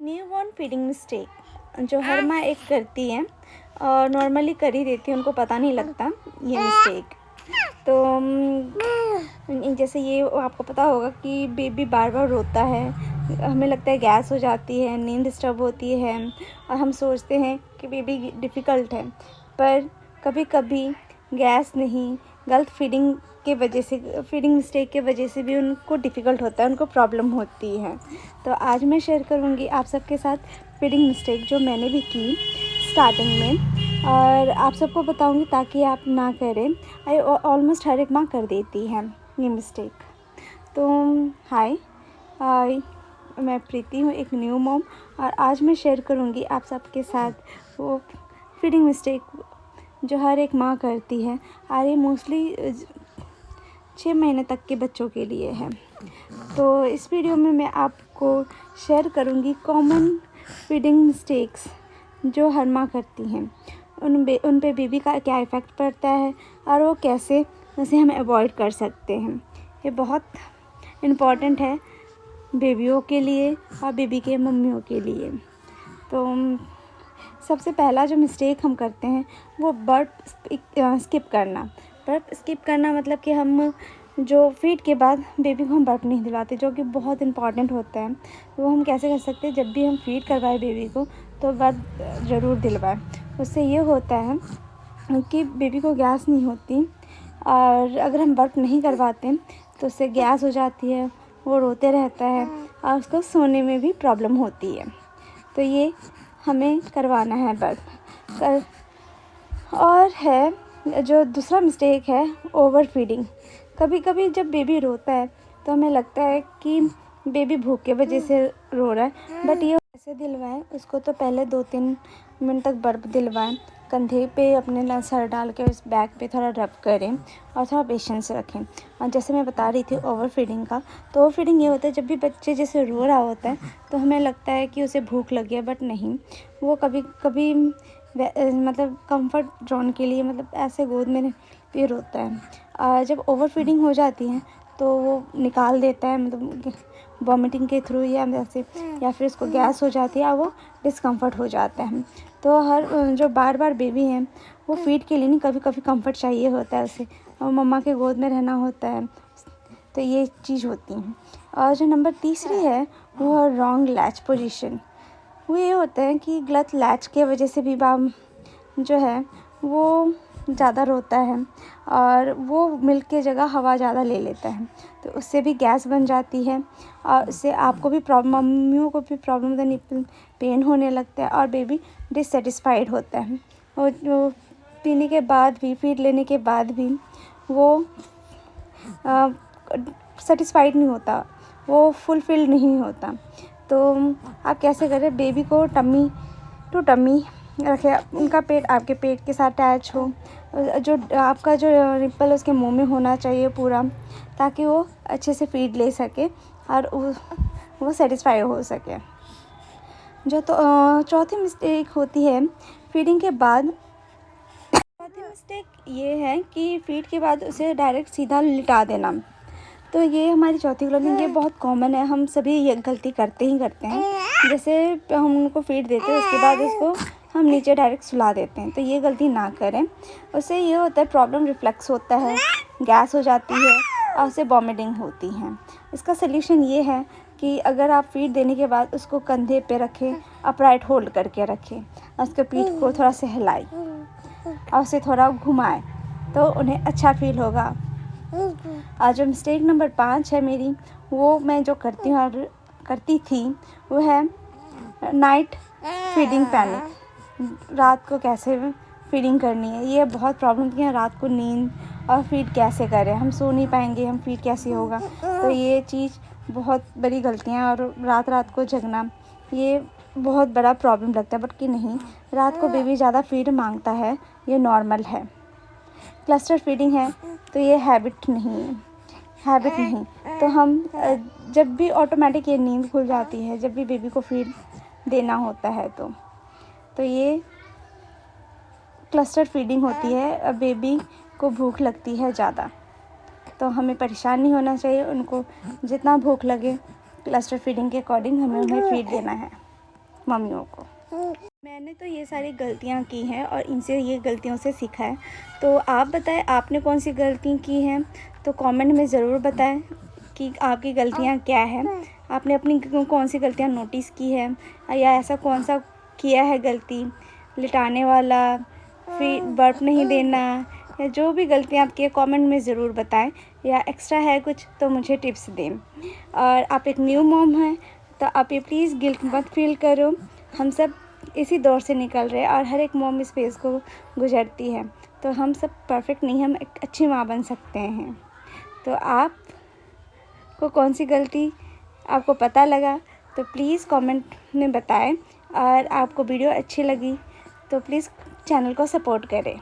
Newborn feeding mistake जो हर माँ एक करती है और नॉर्मली कर ही देती है, उनको पता नहीं लगता ये मिस्टेक। तो जैसे ये आपको पता होगा कि बेबी बार बार रोता है, हमें लगता है गैस हो जाती है, नींद डिस्टर्ब होती है और हम सोचते हैं कि बेबी डिफ़िकल्ट है, पर कभी कभी गैस नहीं, गलत फीडिंग के वजह से, फीडिंग मिस्टेक के वजह से भी उनको डिफ़िकल्ट होता है, उनको प्रॉब्लम होती है। तो आज मैं शेयर करूँगी आप सबके साथ फीडिंग मिस्टेक जो मैंने भी की स्टार्टिंग में, और आप सबको बताऊँगी ताकि आप ना करें। ऑलमोस्ट हर एक माँ कर देती है ये मिस्टेक। तो हाय, मैं प्रीति हूँ, एक न्यू मॉम, और आज मैं शेयर करूँगी आप सबके साथ वो फीडिंग मिस्टेक जो हर एक माँ करती है, और ये मोस्टली 6 महीने तक के बच्चों के लिए है। तो इस वीडियो में मैं आपको शेयर करूँगी कॉमन फीडिंग मिस्टेक्स जो हर माँ करती हैं, उन पे बेबी का क्या इफ़ेक्ट पड़ता है और वो कैसे उसे हम अवॉइड कर सकते हैं। ये बहुत इम्पॉर्टेंट है बेबियों के लिए और बेबी के मम्मियों के लिए। तो सबसे पहला जो मिस्टेक हम करते हैं वो बर्प स्किप करना। बर्प स्किप करना मतलब कि हम जो फीड के बाद बेबी को हम बर्प नहीं दिलवाते, जो कि बहुत इंपॉर्टेंट होता है। वो हम कैसे कर सकते हैं, जब भी हम फीड करवाएं बेबी को तो बर्प ज़रूर दिलवाएं। उससे ये होता है कि बेबी को गैस नहीं होती, और अगर हम बर्प नहीं करवाते तो उससे गैस हो जाती है, वो रोते रहता है और उसको सोने में भी प्रॉब्लम होती है। तो ये हमें करवाना है बर्प। और है जो दूसरा मिस्टेक है ओवर फीडिंग। कभी कभी जब बेबी रोता है तो हमें लगता है कि बेबी भूख के वजह से रो रहा है, बट ये कैसे दिलवाएं उसको, तो पहले 2-3 मिनट तक बर्प दिलवाएं, कंधे पे अपने सर डाल के उस बैक पे थोड़ा रब करें और थोड़ा पेशेंस रखें। और जैसे मैं बता रही थी ओवर फीडिंग का, तो ओवर फीडिंग ये होता है जब भी बच्चे जैसे रो रहा होता है तो हमें लगता है कि उसे भूख लगी है, बट नहीं, वो कभी कभी मतलब कंफर्ट जोन के लिए, मतलब ऐसे गोद में भी रोता है। और जब ओवर फीडिंग हो जाती है तो वो निकाल देता है, मतलब वॉमिटिंग के थ्रू या वैसे, या फिर उसको गैस हो जाती है और वो डिस्कम्फर्ट हो जाता है। तो हर जो बार बार बेबी है वो फीड के लिए नहीं, कभी कभी कंफर्ट चाहिए होता है उसे, और मम्मा के गोद में रहना होता है। तो ये चीज़ होती है। और जो नंबर तीसरी है वो है रॉन्ग लैच पोजीशन। वो ये होता है कि गलत लैच के वजह से भी बाब जो है वो ज़्यादा रोता है और वो मिल्क की जगह हवा ज़्यादा ले लेता है, तो उससे भी गैस बन जाती है और उससे आपको भी प्रॉब्लम, मम्मियों को भी प्रॉब्लम होता है, निपल पेन होने लगता है और बेबी डिससेटिस्फाइड होता है। वो पीने के बाद भी, फीड लेने के बाद भी वो सेटिस्फाइड नहीं होता, वो फुलफिल नहीं होता। तो आप कैसे करें, बेबी को टम्मी टू टम्मी रखें, उनका पेट आपके पेट के साथ अटैच हो, जो आपका जो निप्पल उसके मुंह में होना चाहिए पूरा, ताकि वो अच्छे से फीड ले सके और वो सेटिस्फाई हो सके। जो तो चौथी मिस्टेक होती है फीडिंग के बाद, चौथी मिस्टेक ये है कि फीड के बाद उसे डायरेक्ट सीधा लिटा देना। तो ये हमारी चौथी गलती, ये बहुत कॉमन है, हम सभी ये गलती करते ही करते हैं। जैसे हम उनको फीड देते हैं उसके बाद उसको हम नीचे डायरेक्ट सुला देते हैं, तो ये गलती ना करें। उससे ये होता है प्रॉब्लम रिफ्लेक्स होता है, गैस हो जाती है और उससे वॉमिटिंग होती है। इसका सल्यूशन ये है कि अगर आप फीड देने के बाद उसको कंधे पे रखें, अपराइट होल्ड करके रखें, उसके पीठ को थोड़ा सा हिलाएं और उसे थोड़ा घुमाएं, तो उन्हें अच्छा फील होगा। और जो मिस्टेक नंबर 5 है मेरी, वो मैं जो करती हूँ और करती थी, वो है नाइट फीडिंग पैनिक। रात को कैसे फीडिंग करनी है, ये बहुत प्रॉब्लम की है, रात को नींद और फीड कैसे करें, हम सो नहीं पाएंगे, हम फीड कैसे होगा। तो ये चीज़ बहुत बड़ी गलतियाँ, और रात रात को जगना ये बहुत बड़ा प्रॉब्लम लगता है, बट कि नहीं, रात को बेबी ज़्यादा फीड मांगता है, ये नॉर्मल है। क्लस्टर फीडिंग है तो ये हैबिट नहीं, तो हम जब भी ऑटोमेटिक ये नींद खुल जाती है जब भी बेबी को फीड देना होता है, तो ये क्लस्टर फीडिंग होती है। बेबी को भूख लगती है ज़्यादा, तो हमें परेशान नहीं होना चाहिए, उनको जितना भूख लगे क्लस्टर फीडिंग के अकॉर्डिंग हमें उन्हें फीड देना है। मम्मियों को। मैंने तो ये सारी गलतियाँ की हैं और इनसे ये गलतियों से सीखा है। तो आप बताएं आपने कौन सी गलती की हैं, तो कमेंट में ज़रूर बताएं कि आपकी गलतियाँ क्या हैं। आपने अपनी कौन सी गलतियाँ नोटिस की है, या ऐसा कौन सा किया है गलती, लिटाने वाला, फिर बर्फ नहीं देना, या जो भी गलतियाँ आपकी कमेंट में ज़रूर बताएं। या एक्स्ट्रा है कुछ तो मुझे टिप्स दें। और आप एक न्यू मॉम हैं तो आप ये प्लीज़ गिल्ट मत फील करो। हम सब इसी दौर से निकल रहे हैं और हर एक मॉम इस फेज़ को गुजरती है। तो हम सब परफेक्ट नहीं, हम एक अच्छी माँ बन सकते हैं। तो आप को कौन सी गलती आपको पता लगा तो प्लीज़ कमेंट में बताएं। और आपको वीडियो अच्छी लगी तो प्लीज़ चैनल को सपोर्ट करें।